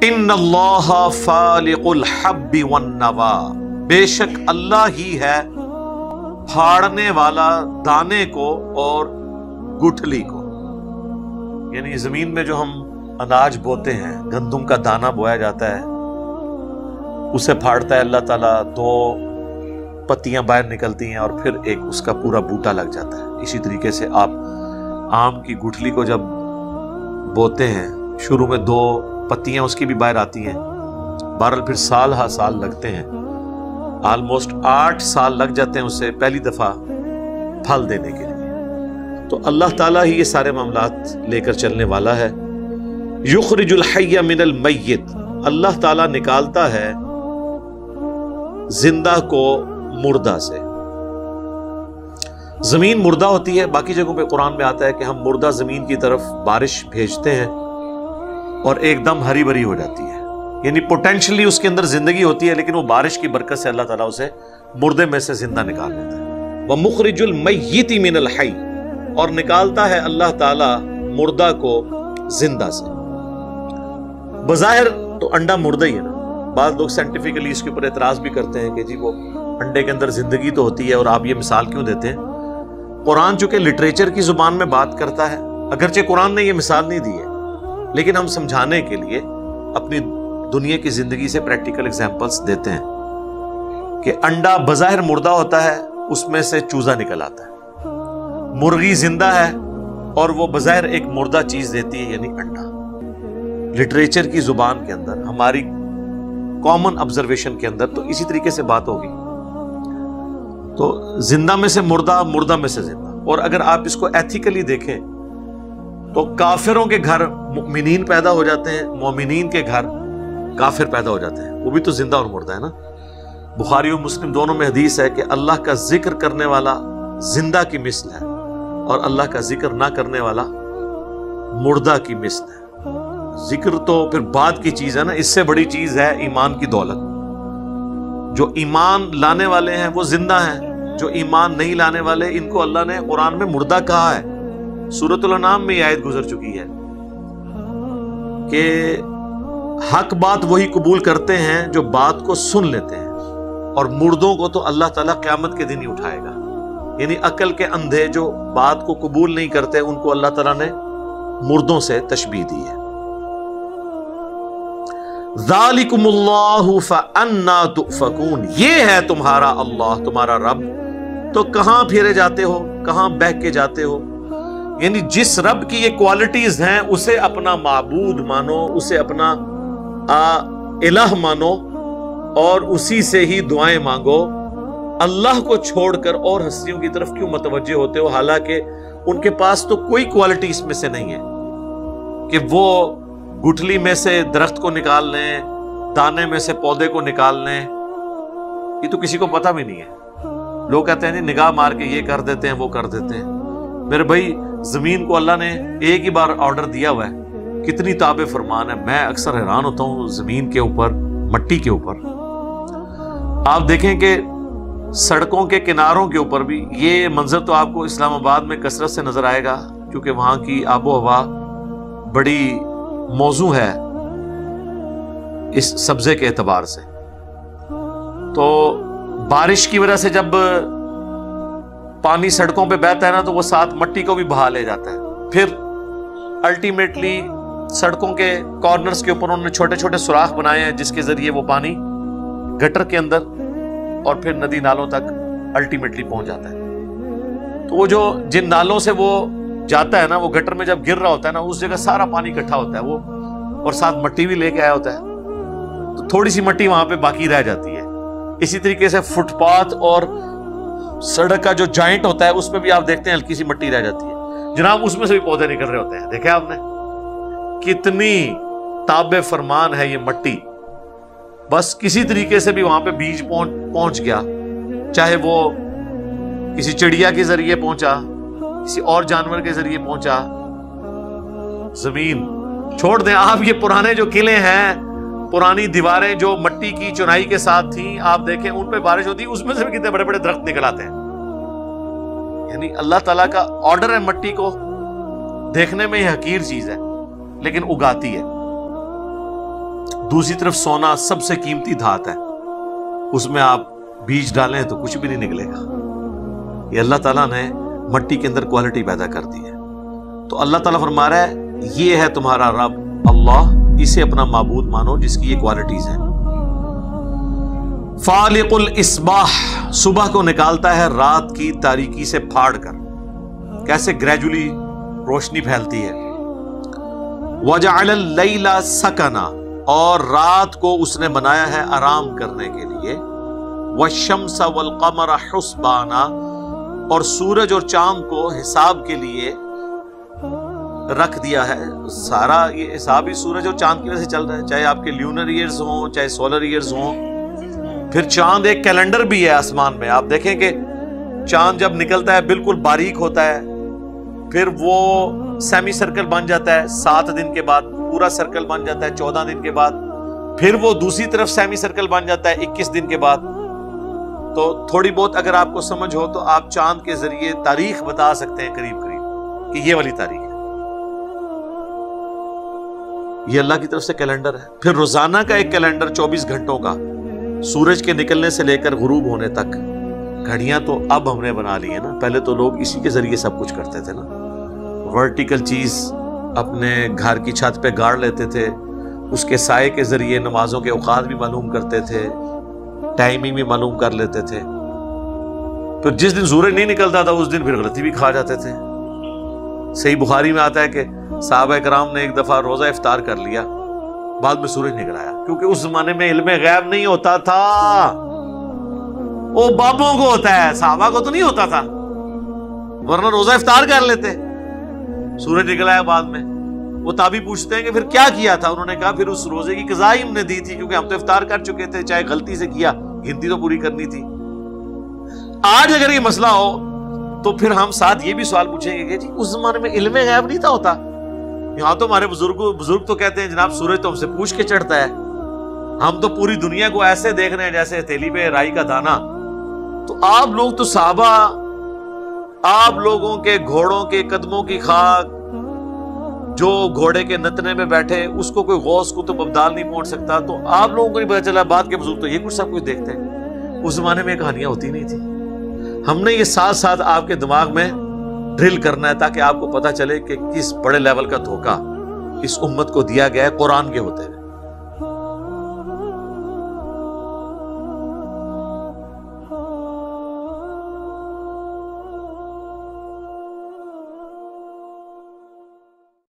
ان اللہ فالق الحب والنوا، بے شک اللہ ہی ہے پھاڑنے والا دانے کو اور گٹھلی کو. یعنی زمین میں جو ہم اناج بوتے ہیں، گندم کا دانہ بویا جاتا ہے، اسے پھاڑتا ہے اللہ تعالیٰ، 2 پتیاں باہر نکلتی ہیں اور پھر ایک اس کا پورا بوٹا لگ جاتا ہے. اسی طریقے سے آپ آم کی گٹھلی کو جب بوتے ہیں، شروع میں 2 پتیاں اس کی بھی باہر آتی ہیں، بہرحال پھر سال ہا سال لگتے ہیں، آلموسٹ 8 سال لگ جاتے ہیں اسے پہلی دفعہ پھل دینے کے لیے. تو اللہ تعالیٰ ہی یہ سارے معاملات لے کر چلنے والا ہے. یخرج الحی من المیت، اللہ تعالیٰ نکالتا ہے زندہ کو مردہ سے. زمین مردہ ہوتی ہے، باقی جگہوں پہ قرآن میں آتا ہے کہ ہم مردہ زمین کی طرف بارش بھیجتے ہیں اور ایک دم ہری بھری ہو جاتی ہے. یعنی پوٹینشلی اس کے اندر زندگی ہوتی ہے، لیکن وہ بارش کی برکت سے اللہ تعالیٰ اسے مردے میں سے زندہ نکال لیتا ہے. وَمُخْرِجُ الْمَيِّتِ مِنَ الْحَيِّ، اور نکالتا ہے اللہ تعالیٰ مردہ کو زندہ سے. بظاہر تو انڈا مردہ ہی ہے نا. بعض لوگ سائنٹیفکلی اس کے اوپر اعتراض بھی کرتے ہیں کہ جی وہ انڈے کے اندر زندگی تو ہوتی ہے اور آپ یہ مثال کیوں دیتے ہیں. قرآن چونکہ لٹریچر کی زبان میں بات کرتا ہے، اگرچہ قرآن نے یہ مثال نہیں دی ہے، لیکن ہم سمجھانے کے لیے اپنی دنیا کی زندگی سے پریکٹیکل ایگزامپلس دیتے ہیں کہ انڈا بظاہر مردہ ہوتا ہے، اس میں سے چوزہ نکل آتا ہے. مرغی زندہ ہے اور وہ بظاہر ایک مردہ چیز دیتی ہے، یعنی انڈا. لٹریچر کی زبان کے اندر، ہماری کامن آبزرویشن کے اندر تو اسی طریقے سے بات ہوگی. تو زندہ میں سے مردہ، مردہ میں سے زندہ. اور اگر آپ اس کو ایتھیکلی دیکھیں تو کافروں کے گھر مومنین پیدا ہو جاتے ہیں، مومنین کے گھر کافر پیدا ہو جاتے ہیں، وہ بھی تو زندہ اور مردہ ہے نا. بخاری و مسلم دونوں میں حدیث ہے کہ اللہ کا ذکر کرنے والا زندہ کی مثل ہے اور اللہ کا ذکر نہ کرنے والا مردہ کی مثل ہے. ذکر تو پھر بعد کی چیز ہے نا، اس سے بڑی چیز ہے ایمان کی دولت. جو ایمان لانے والے ہیں وہ زندہ ہیں، جو ایمان نہیں لانے والے ان کو اللہ نے قرآن میں مردہ کہا ہے. سورۃ الانعام میں یہ آیت گزر چکی ہے کہ حق بات وہی قبول کرتے ہیں جو بات کو سن لیتے ہیں، اور مردوں کو تو اللہ تعالیٰ قیامت کے دن ہی اٹھائے گا. یعنی عقل کے اندھے جو بات کو قبول نہیں کرتے ان کو اللہ تعالیٰ نے مردوں سے تشبیہ دی ہے. ذالکم اللہ فانا تؤفکون، یہ ہے تمہارا اللہ، تمہارا رب، تو کہاں پھیرے جاتے ہو، کہاں بہک کے جاتے ہو. یعنی جس رب کی یہ کوالٹیز ہیں اسے اپنا معبود مانو، اسے اپنا الہ مانو اور اسی سے ہی دعائیں مانگو. اللہ کو چھوڑ کر اور ہستیوں کی طرف کیوں متوجہ ہوتے ہو، حالانکہ ان کے پاس تو کوئی کوالٹی اس میں سے نہیں ہے کہ وہ گٹھلی میں سے درخت کو نکال لیں، دانے میں سے پودے کو نکال لیں. یہ تو کسی کو پتہ بھی نہیں ہے. لوگ کہتے ہیں نگاہ مار کے یہ کر دیتے ہیں وہ کر دیتے ہیں. میرے بھائی زمین کو اللہ نے ایک ہی بار آرڈر دیا ہوا ہے، کتنی تابع فرمان ہے. میں اکثر حیران ہوتا ہوں زمین کے اوپر، مٹی کے اوپر. آپ دیکھیں کہ سڑکوں کے کناروں کے اوپر بھی یہ منظر تو آپ کو اسلام آباد میں کثرت سے نظر آئے گا، کیونکہ وہاں کی آب و ہوا بڑی موزوں ہے اس سبزے کے اعتبار سے. تو بارش کی وجہ سے جب پانی سڑکوں پہ بہتا ہے نا تو وہ ساتھ مٹی کو بھی بہا لے جاتا ہے. پھر الٹیمیٹلی سڑکوں کے کارنرز کے اوپر انہوں نے چھوٹے چھوٹے سوراخ بنائے ہیں جس کے ذریعے وہ پانی گٹر کے اندر اور پھر ندی نالوں تک الٹیمیٹلی پہنچ جاتا ہے. تو وہ جو جن نالوں سے وہ جاتا ہے نا، وہ گٹر میں جب گر رہا ہوتا ہے نا، اس جگہ سارا پانی اکٹھا ہوتا ہے وہ، اور ساتھ مٹی بھی لے کے آیا ہوتا ہے، تو تھوڑی سی مٹی وہاں پہ باقی رہ جاتی ہے. اسی طریقے سے فٹ پاتھ اور سڑک کا جو جوائنٹ ہوتا ہے اس میں بھی آپ دیکھتے ہیں ہلکی سی مٹی رہ جاتی ہے. جناب اس میں سے بھی پودے نکل رہے ہوتے ہیں. دیکھیں آپ نے کتنی تابع فرمان ہے یہ مٹی. بس کسی طریقے سے بھی وہاں پہ بیج پہنچ گیا، چاہے وہ کسی چڑیا کے ذریعے پہنچا، کسی اور جانور کے ذریعے پہنچا. زمین چھوڑ دیں آپ، یہ پرانے جو قلعے ہیں، پرانی دیواریں جو مٹی کی چنائی کے ساتھ تھیں، آپ دیکھیں ان پہ بارش ہوتی ہے اس میں سے بھی کتنے بڑے بڑے درخت نکل آتے ہیں. یعنی اللہ تعالیٰ کا آرڈر ہے مٹی کو، دیکھنے میں یہ حقیر چیز ہے لیکن اگاتی ہے. دوسری طرف سونا سب سے قیمتی دھات ہے، اس میں آپ بیج ڈالیں تو کچھ بھی نہیں نکلے گا۔ یہ اللہ تعالیٰ نے مٹی کے اندر کوالٹی پیدا کر دی ہے۔ تو اللہ تعالیٰ فرما رہا ہے یہ ہے تمہارا رب اللہ، اسے اپنا معبود مانو جس کی یہ کوالٹیز ہیں۔ فالق الاصباح، صبح کو نکالتا ہے رات کی تاریکی سے پھاڑ کر، کیسے گریجولی روشنی پھیلتی ہے۔ وجعل اللیل سکنا، اور رات کو اس نے بنایا ہے آرام کرنے کے لیے۔ والشمس والقمر حسبانا، اور سورج اور چاند کو حساب کے لیے رکھ دیا ہے۔ سارا یہ حساب ہی سورج اور چاند کی وجہ سے چل رہا ہے، چاہے آپ کے لیونر ایئرز ہوں چاہے سولر ایئرز ہوں۔ پھر چاند ایک کیلنڈر بھی ہے آسمان میں، آپ دیکھیں کہ چاند جب نکلتا ہے بالکل باریک ہوتا ہے، پھر وہ سیمی سرکل بن جاتا ہے 7 دن کے بعد، پورا سرکل بن جاتا ہے 14 دن کے بعد، پھر وہ دوسری طرف سیمی سرکل بن جاتا ہے 21 دن کے بعد۔ تو تھوڑی بہت اگر آپ کو سمجھ ہو تو آپ چاند کے ذریعے تاریخ بتا سکتے ہیں قریب قریب کہ یہ والی تاریخ ہے۔ یہ اللہ کی طرف سے کیلنڈر ہے۔ پھر روزانہ کا ایک کیلنڈر 24 گھنٹوں کا، سورج کے نکلنے سے لے کر غروب ہونے تک۔ گھڑیاں تو اب ہم نے بنا لی ہیں نا، پہلے تو لوگ اسی کے ذریعے سب کچھ کرتے تھے نا۔ ورٹیکل چیز اپنے گھر کی چھت پہ گاڑ لیتے تھے، اس کے سائے کے ذریعے نمازوں کے اوقات بھی معلوم کرتے تھے، ٹائمنگ بھی معلوم کر لیتے تھے۔ پھر جس دن سورج نہیں نکلتا تھا اس دن پھر غلطی بھی کھا جاتے تھے۔ صحیح بخاری میں آتا ہے کہ صحابہ کرام نے ایک دفعہ روزہ افطار کر لیا، بعد میں سورج نکل آیا، کیونکہ اس زمانے میں علم غیب نہیں ہوتا تھا، وہ بابوں کو ہوتا ہے، صحابہ کو تو نہیں ہوتا تھا، ورنہ روزہ افطار کر لیتے۔ سورج نکل آیا بعد میں، وہ تابعی پوچھتے ہیں کہ پھر کیا کیا تھا؟ انہوں نے کہا پھر اس روزے کی قضا ہی ہم نے دی تھی، کیونکہ ہم تو افطار کر چکے تھے، چاہے غلطی سے کیا، گنتی تو پوری کرنی تھی۔ آج اگر یہ مسئلہ ہو تو پھر ہم ساتھ یہ بھی سوال پوچھیں گے کہ جی اس زمانے میں علم غیب نہیں تھا ہوتا؟ یہاں تو ہمارے بزرگ تو کہتے ہیں جناب سورج تو ہم سے پوچھ کے چڑھتا ہے، ہم تو پوری دنیا کو ایسے دیکھ رہے ہیں جیسے ہتھیلی پہ رائی کا دانا۔ تو آپ لوگ تو صحابہ، آپ لوگوں کے گھوڑوں کے قدموں کی خاک، جو گھوڑے کے نتنے میں بیٹھے اس کو کوئی غوث قطب ابدال نہیں پہنچ سکتا، تو آپ لوگوں کو نہیں پتا چلا، بعد کے بزرگ تو یہ کچھ سب کچھ دیکھتے ہیں۔ اس زمانے میں کہانیاں ہوتی نہیں تھی۔ ہم نے یہ ساتھ ساتھ آپ کے دماغ میں ڈرل کرنا ہے تاکہ آپ کو پتا چلے کہ کس بڑے لیول کا دھوکہ اس امت کو دیا گیا ہے قرآن کے ہوتے ہیں۔